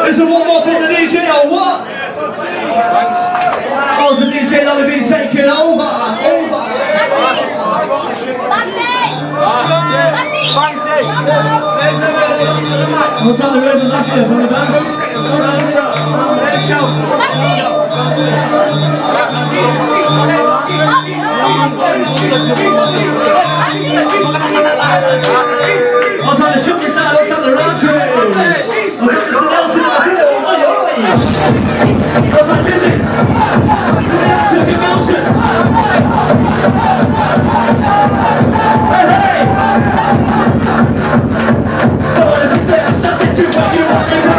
Is there one more from the DJ or what? How's the DJ Ollie been taking over? What's on the rhythm like this on the dance? What's on the shooting side? What's on the round tree? What's on the What's that music? Is it active emotion? Hey, hey! Come on, if you step, shut it to where you want to go.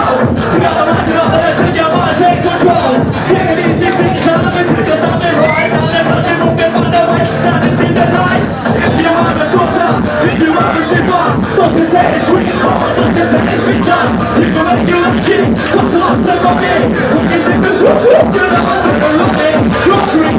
You got the mic, you got the legend, your mind, take control. Take it easy, take time, and take the time and right. Now they're punching, moving by the way. Now they see the light. If you have a squatter, if you have a stripper, don't you say it's sweet, don't you say it's been done. You can make you lucky, come on, somebody. You're the husband, you're running, you're free,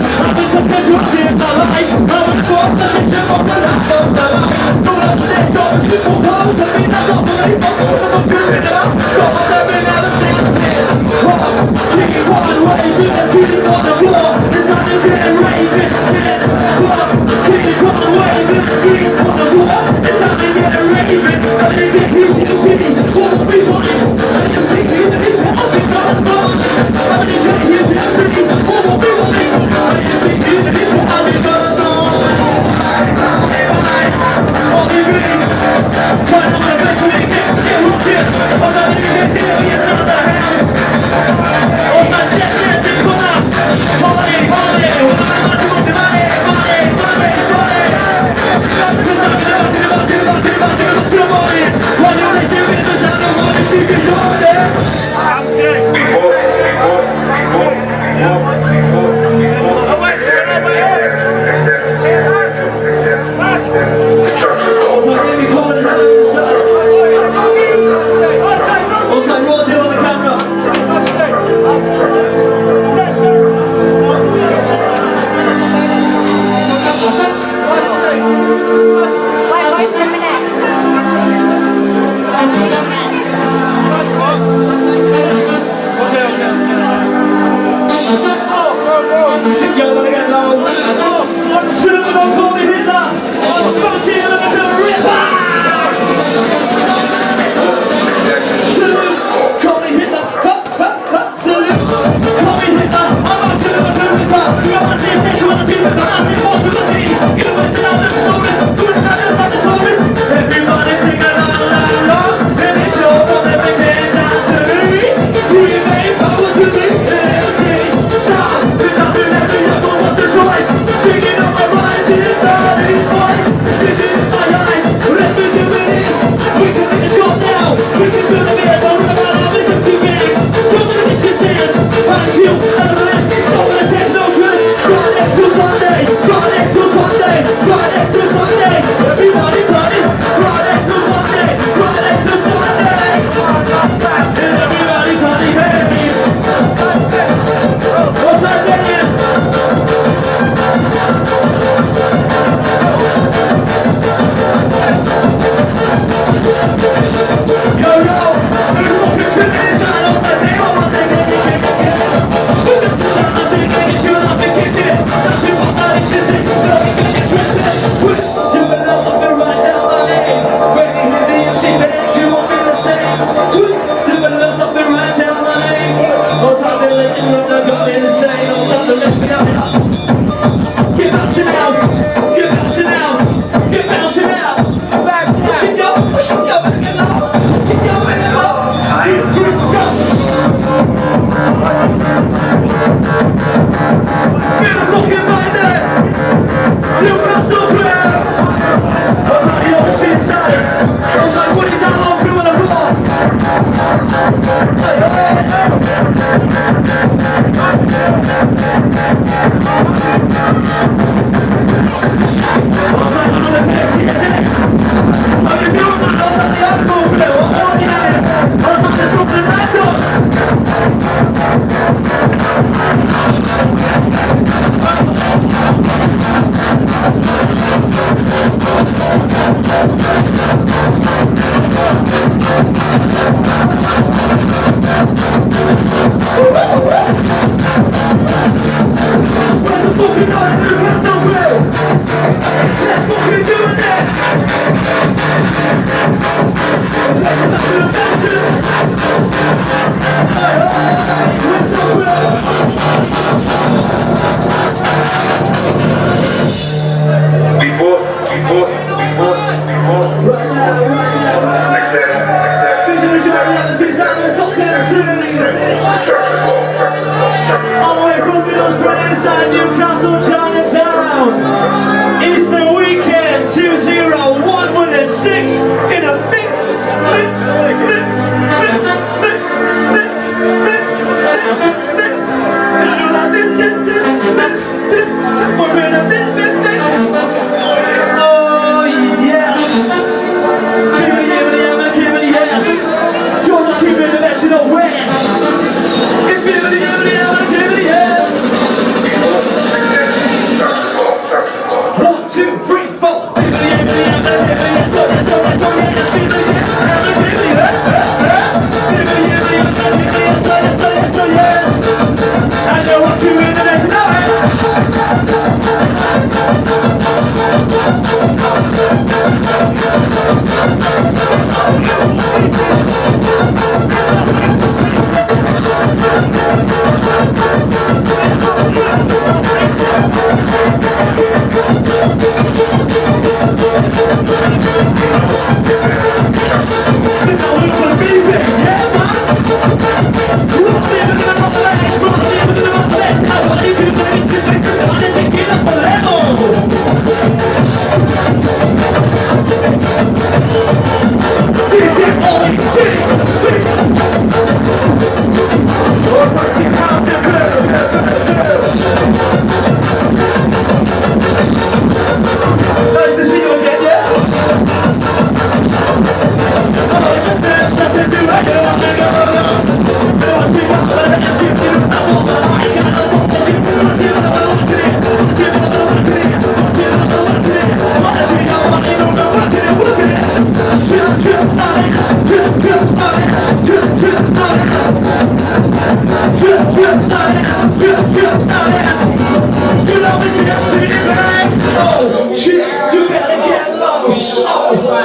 Oh shit, you better get low. Oh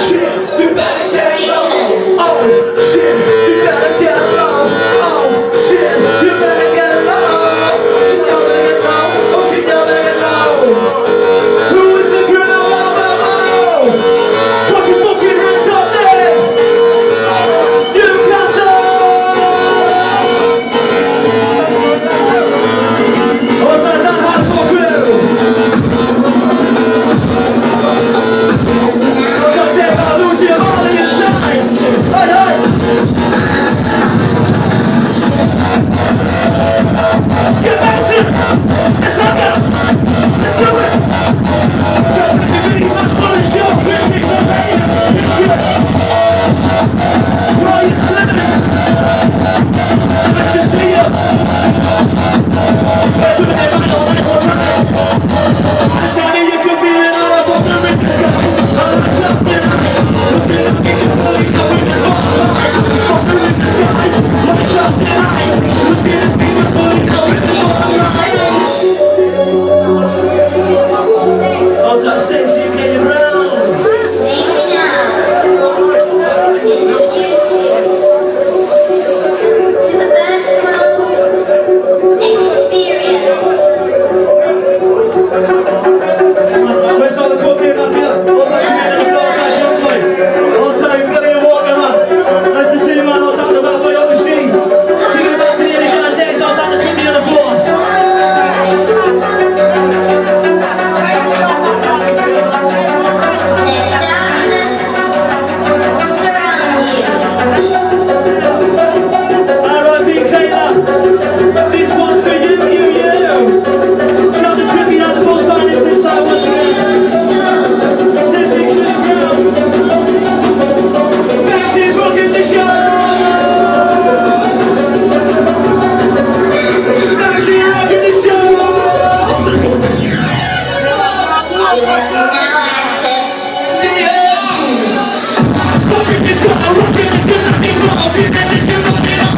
shit, you better get low. Oh shit, you better get low. Oh shit, you better get low. Shit, you better get low. Oh shit, you better get low. Who is the girl? Put your fucking hands up there. Newcastle. What's that hardcore crew? Lose your Ollie inside. Hey, hey. Get back in. Let's up now. Let's do it. Don't let me be my bullet show. Let's make the pain. Let's do it. Ryan Simmons. Nice to see you. Let's do it. One more time. I tell you, you can feel it all up on the ring. I like something. Looking at your body, coming in the spotlight. Crossing in the sky. Like something high. Looking at your body, coming in the spotlight. How's that Stacey getting around? Maybe now, introduce you to the virtual experience. Where's all the cooking up here? What's that community? What's that young boy? What's that? We've got to hear walking, man. Nice to see you, man. What's happening about my other stream? Singing back to the energy on stage. What's happening to me on the floor? Let darkness surround you. R.I.P. Taylor. This one's for you. Shout the trippy out the post line. This side once again. Let's sing to the ground. Back is rocking the show. Back is rocking the show. You have now access Rocking the show. Rocking the show. Rocking the show. Rocking up.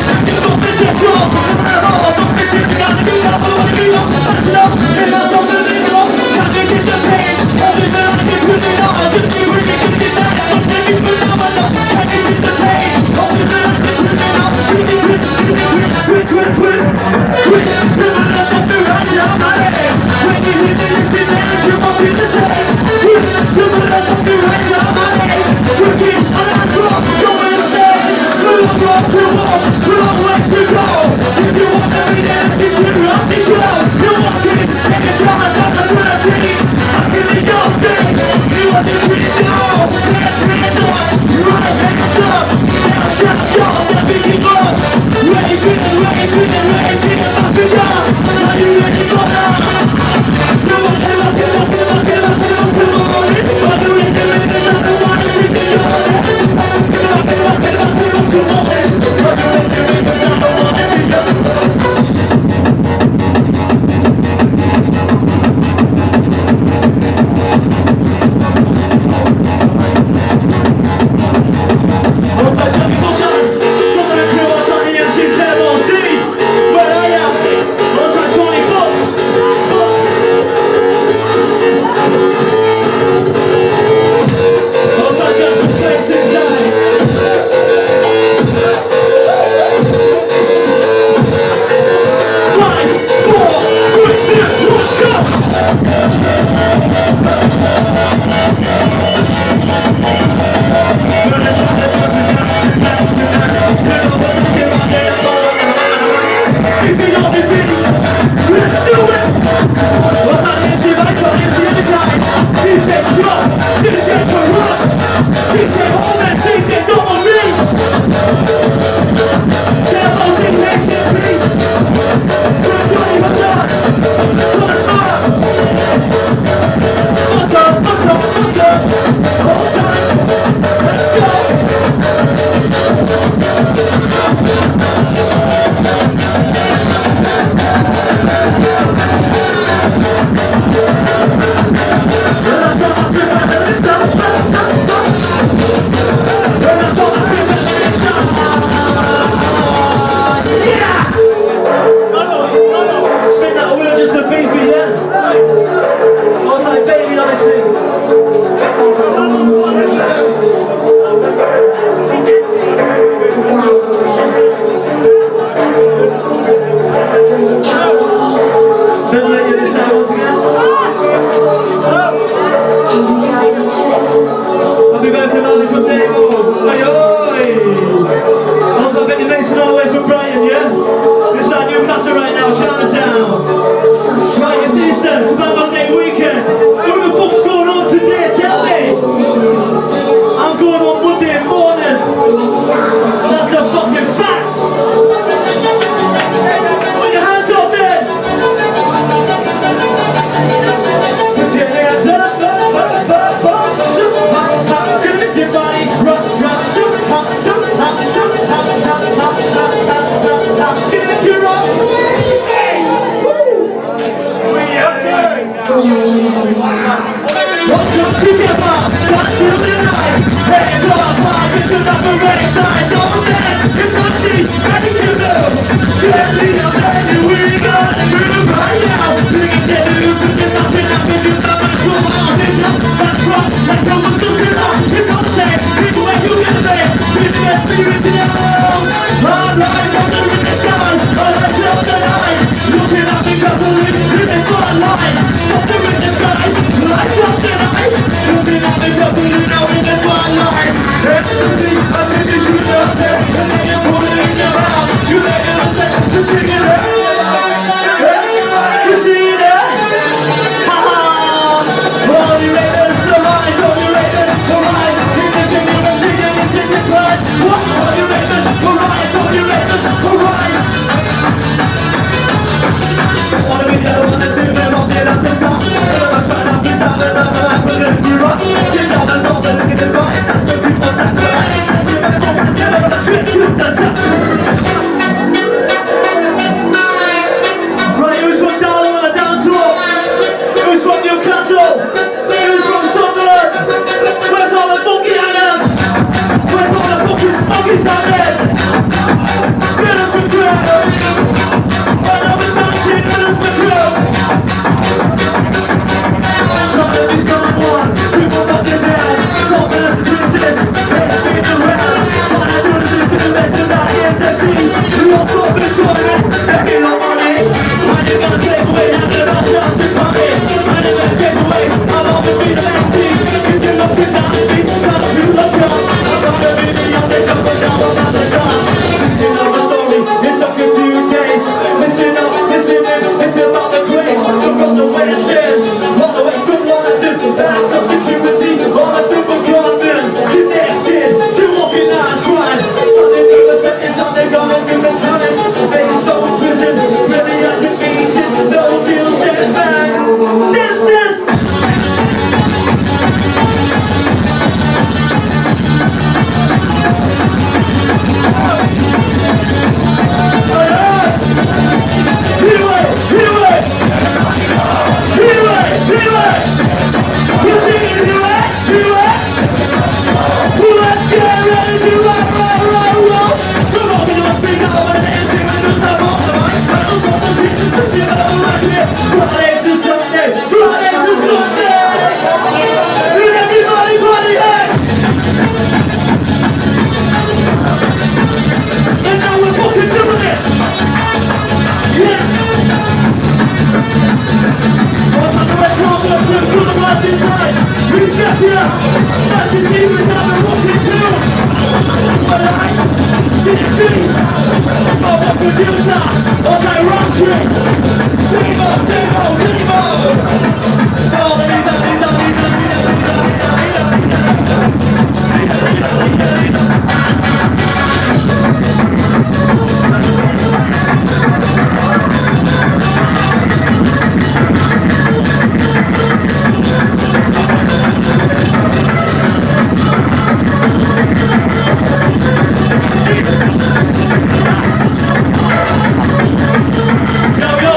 Second off the central. Off the ship. Gotta be up. Wanna be up. That's it up. And I'm on the middle. Can't get the pain. All the time I can put it on. Just be really good at that. Don't make me phenomenal. Can't get the pain. All the time I can put it on. Quit. Criminals off the right of my head. When you hit the instrument,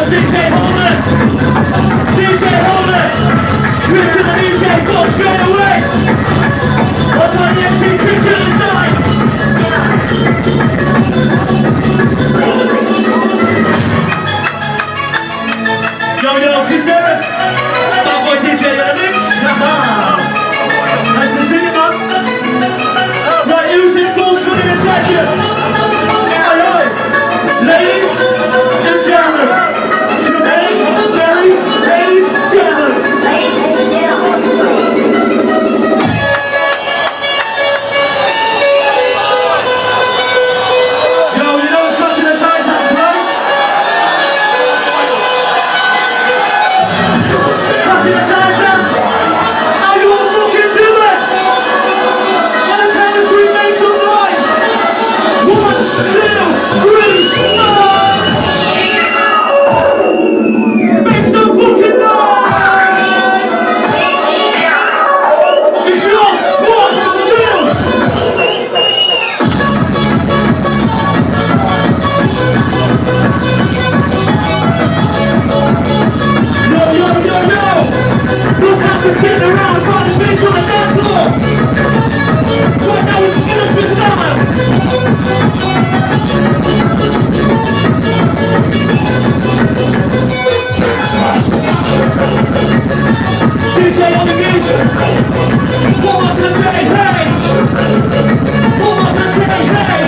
DJ, hold on. Just sitting around, find a beat on the dance floor. Right now it's innocent time. DJ on the beat. What am I to say? Hey! What am I to say? Hey!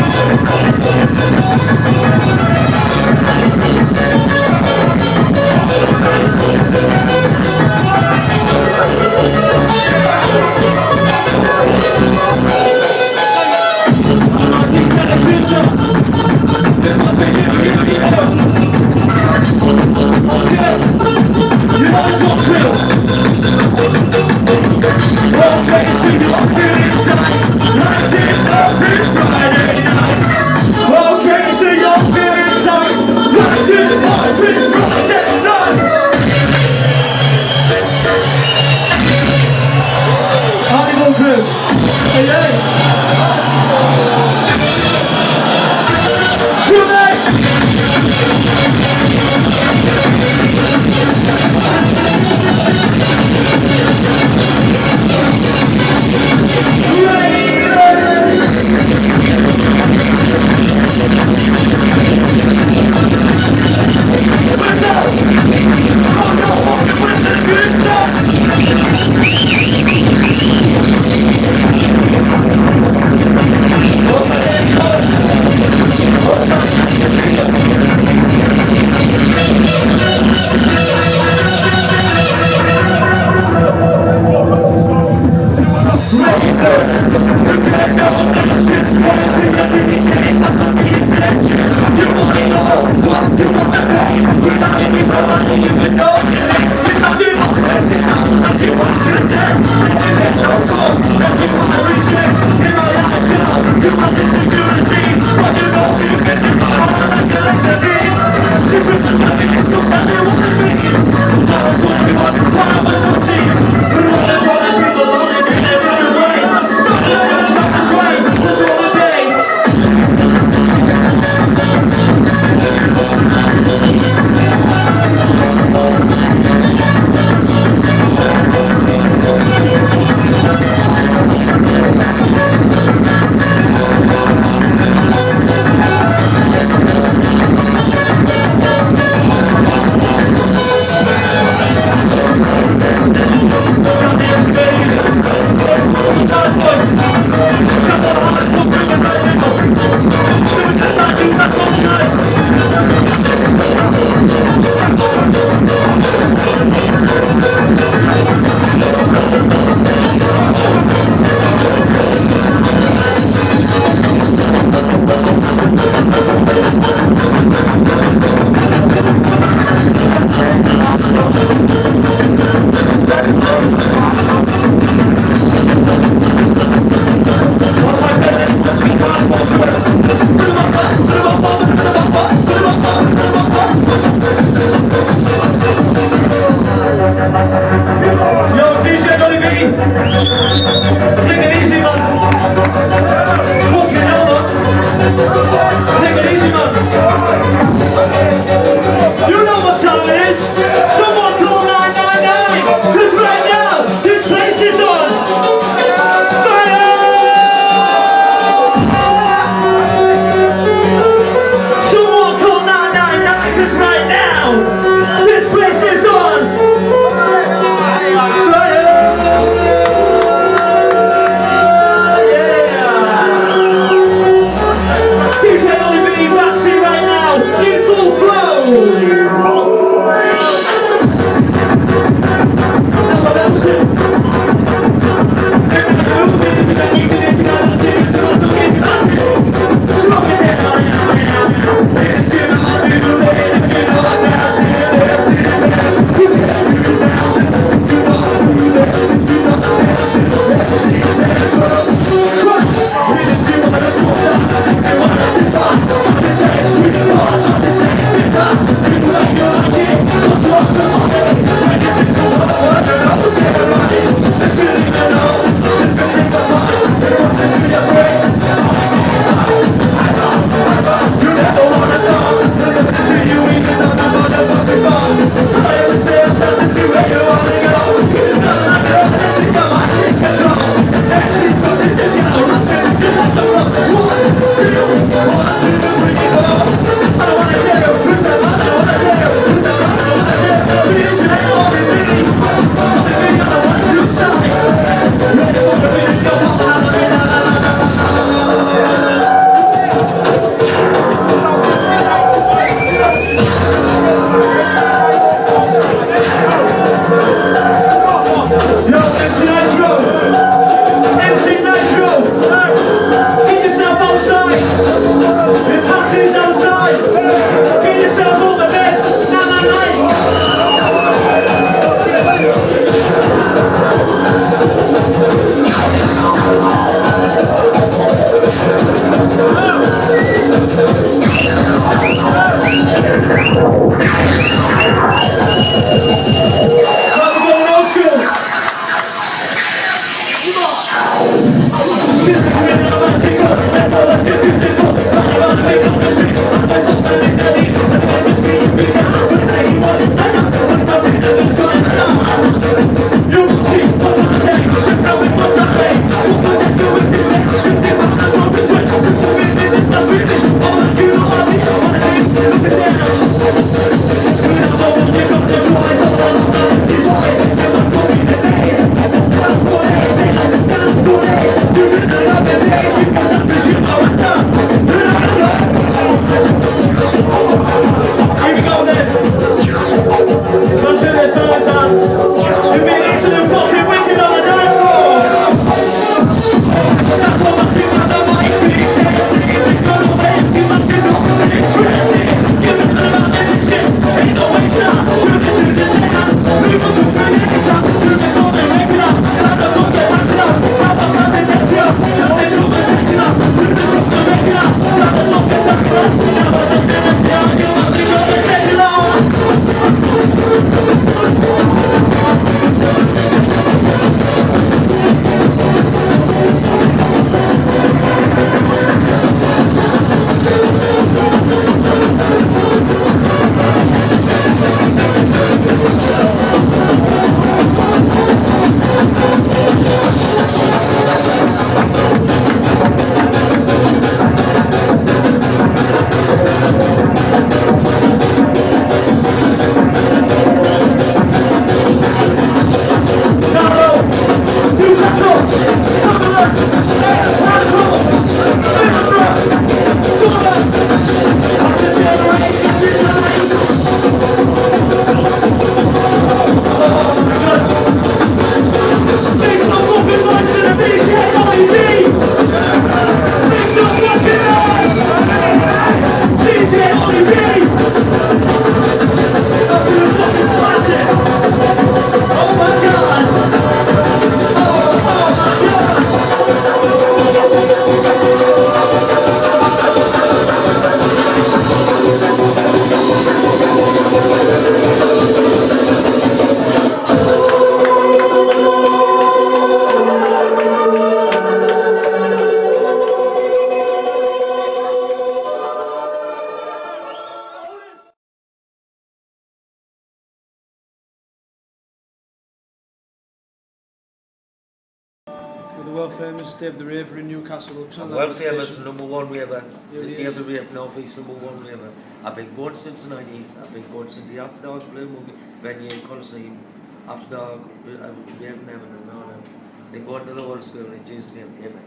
the world famous Dave the Raver in Newcastle. World famous, number one raver. Really Dave is. the Raver, North East, number one raver. I've been going since the 90s. I've been going since the After Dark Blue Movie venue, Coliseum, After Dark, we haven't never known. They go to the old school in Jesus' name, amen.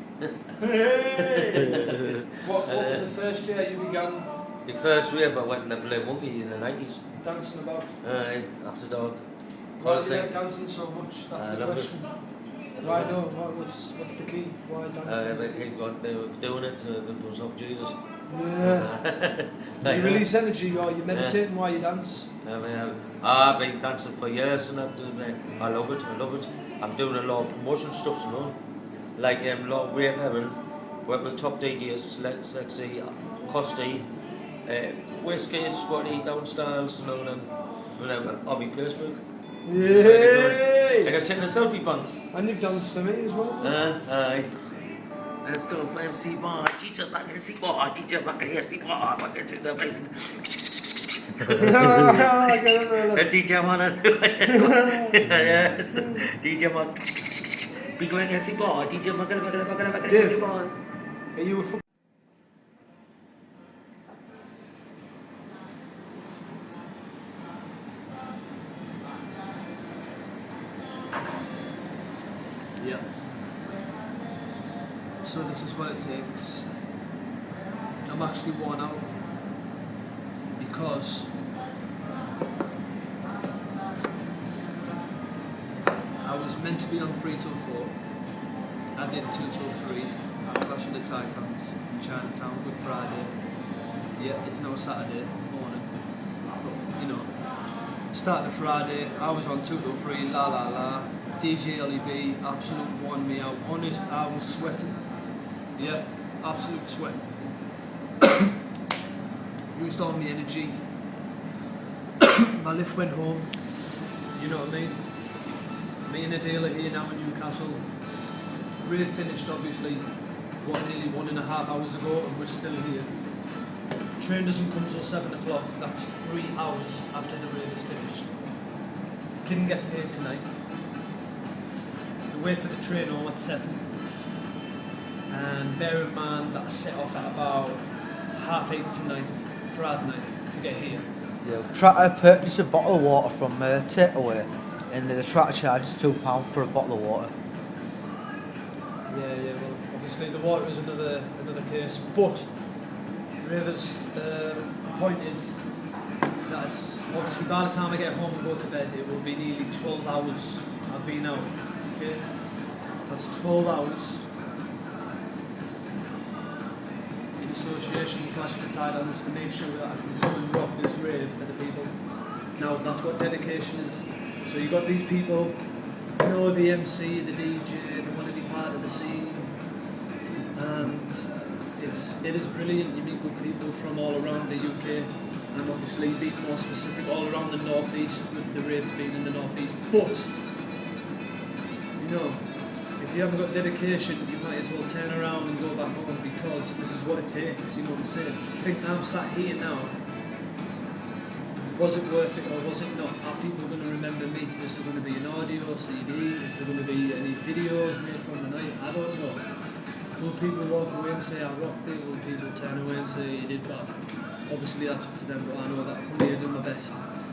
What was the first year you began The first rave I went to Blue Monkey in the 90s. dancing about? After Dark. Why do you Coliseum. like dancing so much? That's the love question. Why though? What's the key? Why dancing? They were doing it it was of Jesus. Yeah. You release energy or you meditating while you dance? I've been dancing for years and I love it, I'm doing a lot of promotion stuff, you know. Like a lot of Rave Heaven, work with top DJs, Sexy, Costy, Whiskey, Squatty, Downstyles, and all them. Whatever, on my Facebook. Yay! I got taking the selfie bunks. And you've danced for me as well? Aye. Let's go for MC Bar, teacher back in MC Bar, teacher back in MC Bar, back into the basic. The DJ wanna do it. Yes. DJ wanna be going MC Bar, DJ back in MC Bar. Are you a football? Yeah. So this is what it takes. I'm actually worn out because I was meant to be on 3 till 4. I did 2 till 3 at Clash of the Titans in Chinatown, Good Friday. Yeah, it's now Saturday morning. But, you know, started Friday, I was on 2 till 3, la la la. DJ Ollie B, absolute won me out. Honest, I was sweating. Yeah, absolute sweat. Used all my energy. My lift went home. You know what I mean? Me and Adele are here now in Newcastle. Rave finished obviously, nearly 1.5 hours ago, and we're still here. Train doesn't come till 7 o'clock. That's 3 hours after the rave is finished. Didn't get paid tonight. Wait for the train home at 7. And bear in mind that I set off at about 8:30 tonight, Friday night, to get here. Yeah, try to purchase a bottle of water from takeaway, and the tractor charges £2 for a bottle of water. Yeah, well, obviously the water is another case, but Ravers, the point is that it's obviously by the time I get home and go to bed, it will be nearly 12 hours I've been out. Okay, that's 12 hours in association with Clash of the Titans to make sure that I can come and rock this rave for the people. Now that's what dedication is. So you got these people, you know, the MC, the DJ, they want to be part of the scene, and it is brilliant. You meet good people from all around the UK, and obviously being more specific, all around the North East, with the raves being in the North East. But you know, if you haven't got dedication, you might as well turn around and go back home, because this is what it takes, you know what I'm saying? I think I'm sat here now, was it worth it or was it not? Are people going to remember me? Is there going to be an audio, CD? Is there going to be any videos made from the night? I don't know. Will people walk away and say I rocked it? Will people turn away and say you did bad? Obviously that's up to them, but I know that I come here doing my best.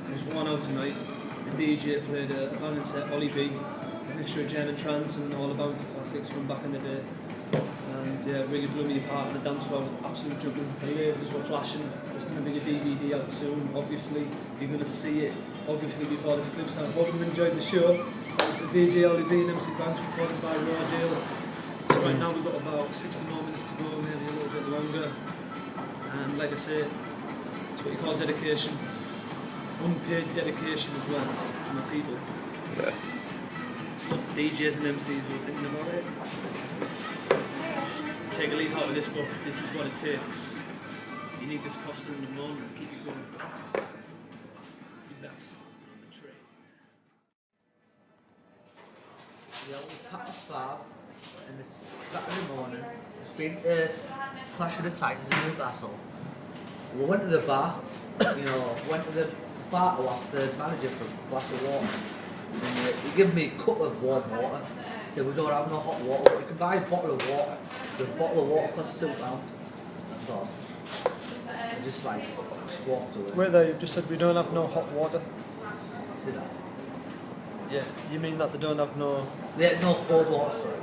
It was one out tonight. The DJ played a band set, Ollie B, a mixture of German trance and all the bounce classics from back in the day. And yeah, really blew me apart. The dance floor was absolute juggling. The lasers were flashing. There's going to be a DVD out soon. Obviously, you're going to see it. Obviously, before this clip's out. Hope you enjoyed the show. It's the DJ Ollie B and MC Banks recorded by Rodale. So right now we've got about 60 more minutes to go, maybe a little bit longer. And like I say, it's what you call dedication. Unpaid dedication as well to my people. Yeah. DJs and MCs who are thinking about it. Take a leaf out of this book. This is what it takes. You need this costume in the morning to keep you going. Keep that on the train. Yeah, it's 5:30 and it's Saturday morning. It's been Clash of the Titans in Newcastle. We went to the bar, went to the bar to ask the manager for a glass of water. And he gave me a cup of warm water. He said, we don't have no hot water, but you can buy a bottle of water. The bottle of water costs £2. That's all. I just like, just walked away. Wait there, you've just said we don't have no hot water. Did I? Yeah. You mean that they don't have no... Yeah, no cold water, sorry.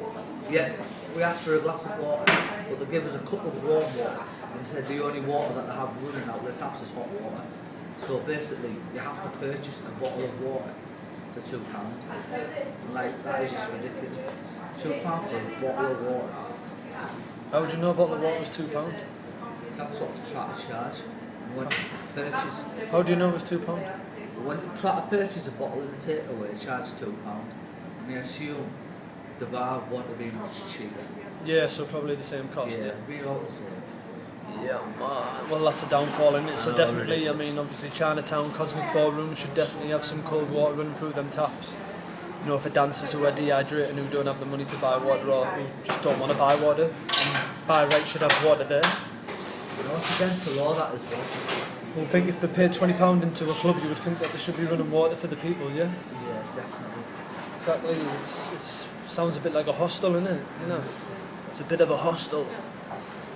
Yeah, we asked for a glass of water, but they gave us a cup of warm water. And they said the only water that they have running out the taps is hot water. So basically, you have to purchase a bottle of water for £2. Like, that is just ridiculous. £2 for a bottle of water. How would you know a bottle of water was £2? That's what they try to charge. And when you purchase, How do you know it was £2? when you try to purchase a bottle of the takeaway, they charge £2. And you assume the bar want to be much cheaper. Yeah, so probably the same cost. Yeah, we all the same. Yeah, well that's a downfall in it, so I know, definitely, really. I mean obviously Chinatown, Cosmic Ballroom should definitely have some cold water running through them taps. You know, for dancers who are dehydrated and who don't have the money to buy water or who just don't want to buy water, and by right should have water there. You know, it's against the law that as well. Well, I think if they paid £20 into a club, you would think that they should be running water for the people, yeah? Yeah, definitely. Exactly, it sounds a bit like a hostel, innit? You know, it's a bit of a hostel,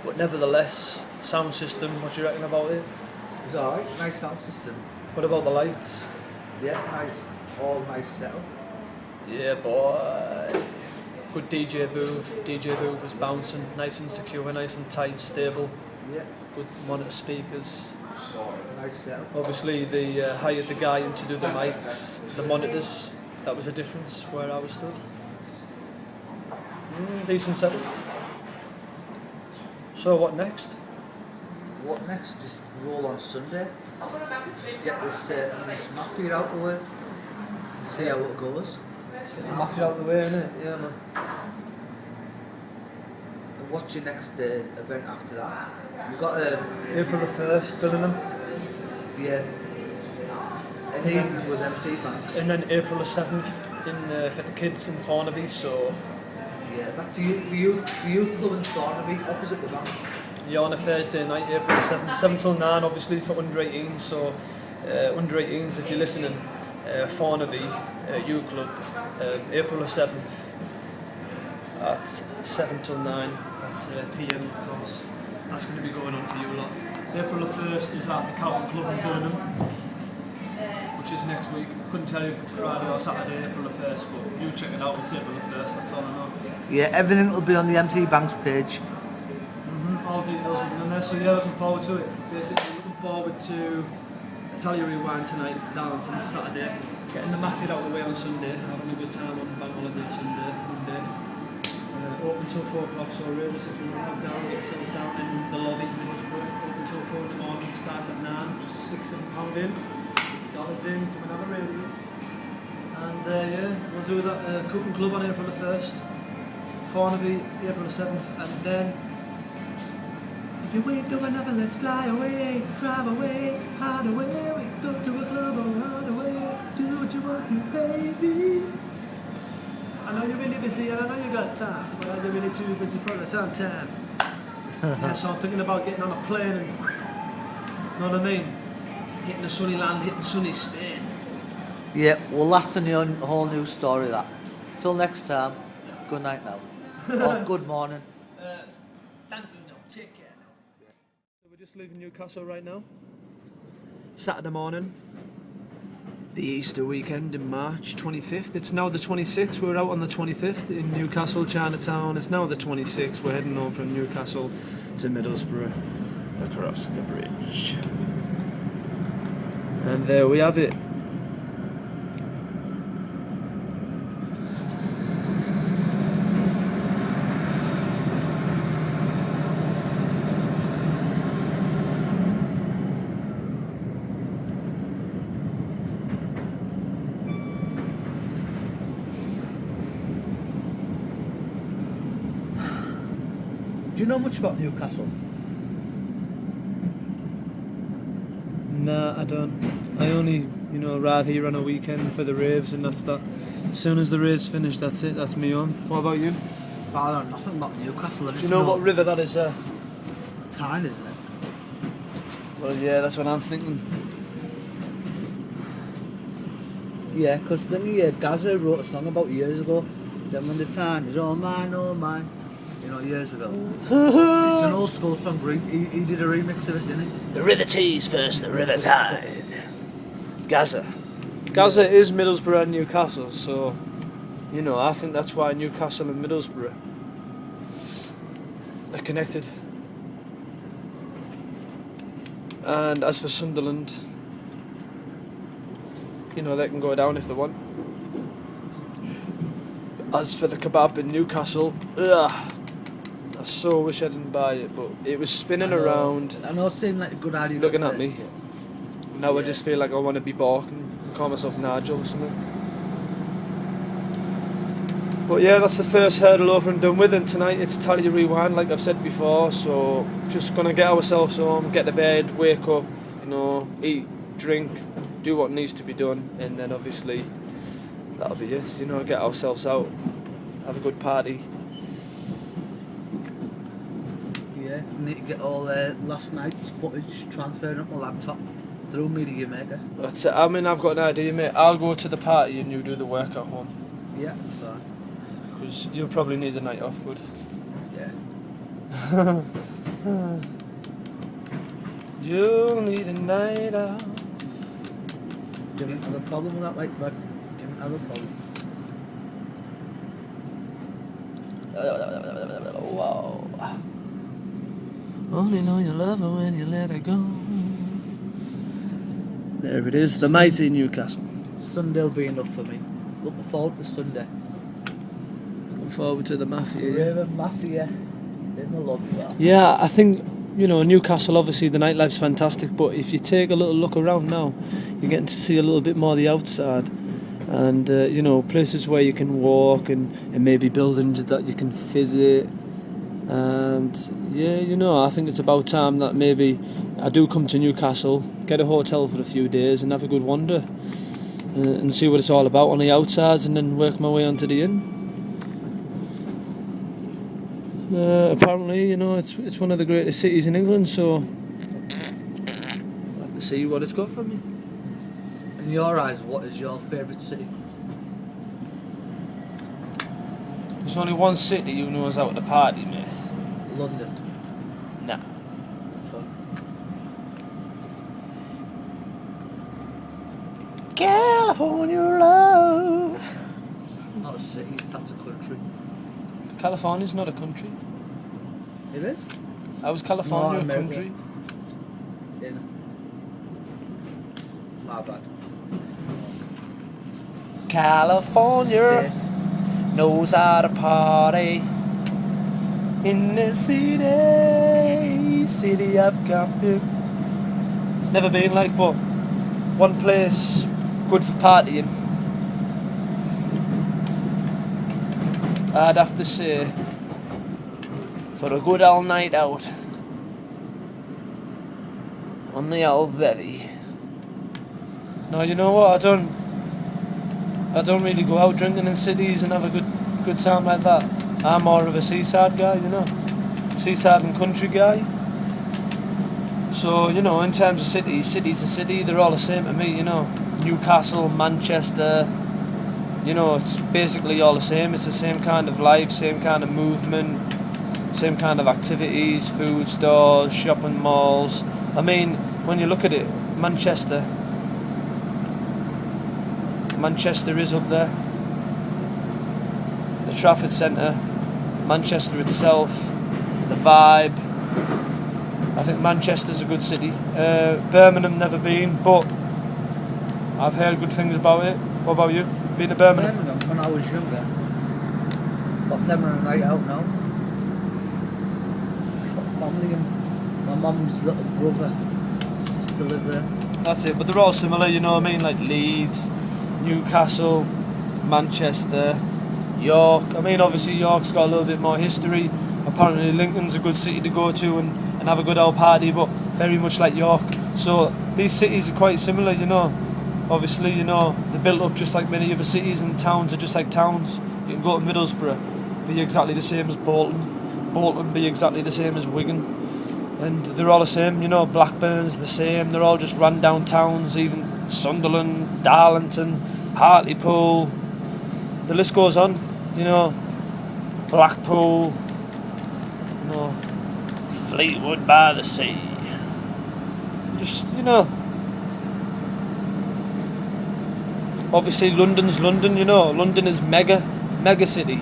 but nevertheless, sound system, what do you reckon about it? It's alright, nice sound system. What about the lights? Yeah, nice, all nice setup. Yeah, boy. Good DJ booth. DJ booth was bouncing, nice and secure, nice and tight, stable. Yeah, Good monitor speakers. nice setup. Obviously, they hired the guy in to do the mics, the monitors. That was a difference where I was stood. Decent setup. So what next? What next? Just roll on Sunday. Get this mafia out the way. And see how it goes. Get the mafia out of the way, innit? Yeah, man. And what's your next event after that? You've got April the 1st, Birmingham. yeah, an evening with MC Banks. And then April the 7th in, for the kids in Thornaby, so... Yeah, that's the youth club in Thornaby, opposite the Banks. Yeah, on a Thursday night, April the 7th, 7 till 9, obviously, for under 18s. So, under 18s, if you're listening, Thornaby Youth Club, April the 7th at 7 till 9. That's PM, of course. That's going to be going on for you a lot. April the 1st is at the Carlton Club in Birmingham, which is next week. Couldn't tell you if it's Friday or Saturday, April the 1st, but you check it out, it's April the 1st, that's all I know. Yeah, everything will be on the MC Banks page. All details will be on there, so yeah, looking forward to it. Basically, looking forward to Italia Rewind tonight, Darlington Saturday, getting the mafia out of the way on Sunday, having a good time on Bank Holiday Sunday, Monday. Open till 4 o'clock, so ravers, if you want to come down, get yourselves down in the lobby, Middlesbrough, open till 4 in the morning, starts at 9, just £6-7 in, dollars in, come and have a rave. And yeah, we'll do that cooking club on April the 1st, Thornaby, April the 7th, and then if you ain't doing nothing, let's fly away, drive away, hide away, we go to a club or run away, do what you want to, baby. I know you're really busy and I know you got time, but are you really too busy for the sometime? Yeah, so I'm thinking about getting on a plane and, know what I mean? Hitting a sunny land, hitting sunny Spain. Yeah, well that's a whole new story that. Till next time, good night now. Or good morning. Thank you, no, take care now. So we're just leaving Newcastle right now. Saturday morning. The Easter weekend in March 25th. It's now the 26th. We're out on the 25th in Newcastle, Chinatown. It's now the 26th. We're heading home from Newcastle to Middlesbrough across the bridge. And there we have it. Do you know much about Newcastle? Nah, I don't. I only, arrive here on a weekend for the raves and that's that. As soon as the raves finish, that's it, that's me on. What about you? I know nothing about Newcastle. I Do just you know what river that is? Tyne, isn't it? Well, yeah, that's what I'm thinking. Yeah, because Gaza wrote a song about years ago. Then when the time is all mine, you know, years ago. It's an old school song, but he did a remix of it, didn't he? The River Tees first, the River Tide. Gaza. Gaza is Middlesbrough and Newcastle, so you know I think that's why Newcastle and Middlesbrough are connected. And as for Sunderland, you know they can go down if they want. As for the kebab in Newcastle, ugh, I so wish I didn't buy it, but it was spinning around. I know it seemed like a good idea. Looking at me. Now I just feel like I want to be barking and call myself Nigel or something. But yeah, that's the first hurdle over and done with, and tonight it's Italia Rewind like I've said before, so just gonna get ourselves home, get to bed, wake up, you know, eat, drink, do what needs to be done, and then obviously that'll be it, you know, get ourselves out, have a good party. Yeah, need to get all last night's footage transferred up my laptop through Media Maker. That's it. I mean, I've got an idea, mate. I'll go to the party and you do the work at home. Yeah, that's fine. Because you'll probably need the night off, bud. Yeah. You'll need a night out. Didn't have a problem with that, like, but didn't have a problem. Wow. Only know you love her when you let her go. There it is, the mighty Newcastle. Sunday'll be enough for me. Looking forward to Sunday. Looking forward to the Mafia. Raven Mafia. Then I love that. Yeah, I think, you know, Newcastle, obviously the nightlife's fantastic, but if you take a little look around now, you're getting to see a little bit more of the outside. And, you know, places where you can walk and maybe buildings that you can visit. And, yeah, you know, I think it's about time that maybe I do come to Newcastle, get a hotel for a few days and have a good wander. And see what it's all about on the outsides and then work my way onto the inn. Apparently, you know, it's one of the greatest cities in England, so I'll have to see what it's got for me. In your eyes, what is your favourite city? There's only one city who knows how to party, mate. London. Nah. California love. Not a city, that's a country. California's not a country. It is? How was California a America. country? In. My bad. California State. knows how to party in the city of Compton. Never been like, but one place good for partying. I'd have to say, for a good old night out on the old bevy. No, you know what? I don't really go out drinking in cities and have a good time like that. I'm more of a seaside guy, you know, seaside and country guy. So, you know, in terms of city's a city. They're all the same to me, you know. Newcastle, Manchester, you know, it's basically all the same. It's the same kind of life, same kind of movement, same kind of activities, food stores, shopping malls. I mean, when you look at it, Manchester is up there. The Trafford Centre, Manchester itself, the vibe. I think Manchester's a good city. Birmingham, never been, but I've heard good things about it. What about you? Been to Birmingham? Birmingham when I was younger. But them are a night out now. Got family and my mum's little brother, sister live there. That's it, but they're all similar, you know what I mean? Like Leeds, Newcastle, Manchester, York. I mean, obviously York's got a little bit more history. Apparently Lincoln's a good city to go to and have a good old party, but very much like York. So these cities are quite similar, you know. Obviously, you know, they're built up just like many other cities, and the towns are just like towns. You can go to Middlesbrough, be exactly the same as Bolton. Bolton be exactly the same as Wigan. And they're all the same, you know. Blackburn's the same. They're all just run down towns, even Sunderland, Darlington, Hartlepool, the list goes on, you know, Blackpool, you know, Fleetwood by the sea. Just, you know, obviously London's London, you know, London is mega city.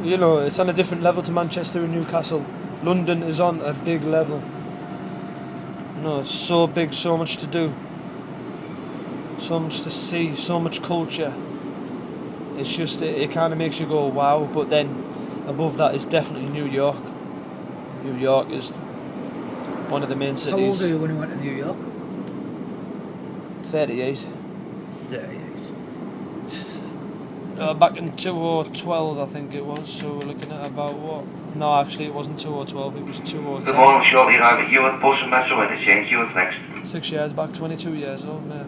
You know, it's on a different level to Manchester and Newcastle. London is on a big level. You know, it's so big, so much to do. So much to see, so much culture. It's just, it kind of makes you go, wow. But then, above that is definitely New York. New York is one of the main cities. How old were you when you went to New York? 38. 38. Back in 2012, I think it was. So we're looking at about what? No, actually, it wasn't 2012. It was 2010. The morning shortly arrive you at bus and metro interchange. You was next. 6 years back, 22 years old, mate.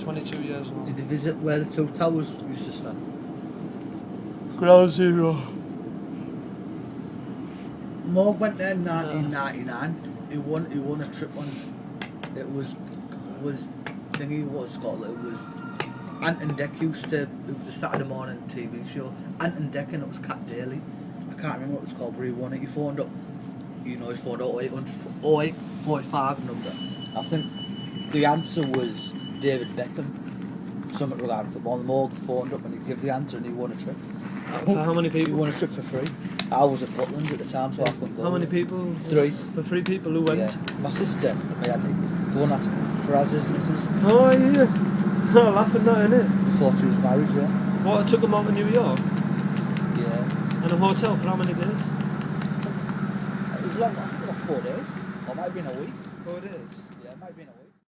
22 years old. Did you visit where the two towers used to stand? Ground Zero. Morg went there in 1999. He won a trip on. It was thingy. What's it called? It was Ant and Dec used to. It was a Saturday morning TV show. Ant and Dec, and it was Cat Daly. I can't remember what it was called, but he won it. He phoned up. You know, he phoned 0845 number. I think the answer was David Beckham. Something regarding football. The Morg phoned up and he gave the answer, and he won a trip. For how many He people? won a trip for free. I was at Butland at the time, so I couldn't go. How many people? 3. For 3 people who went? Yeah. My sister, my auntie, the one that's Faraz's missus, Oh, yeah. Oh, laughing now, innit? before she was married, yeah. What, it took them out to New York? Yeah. And a hotel for how many days? It was long, I think about 4 days. Or it might have been a week. 4 days.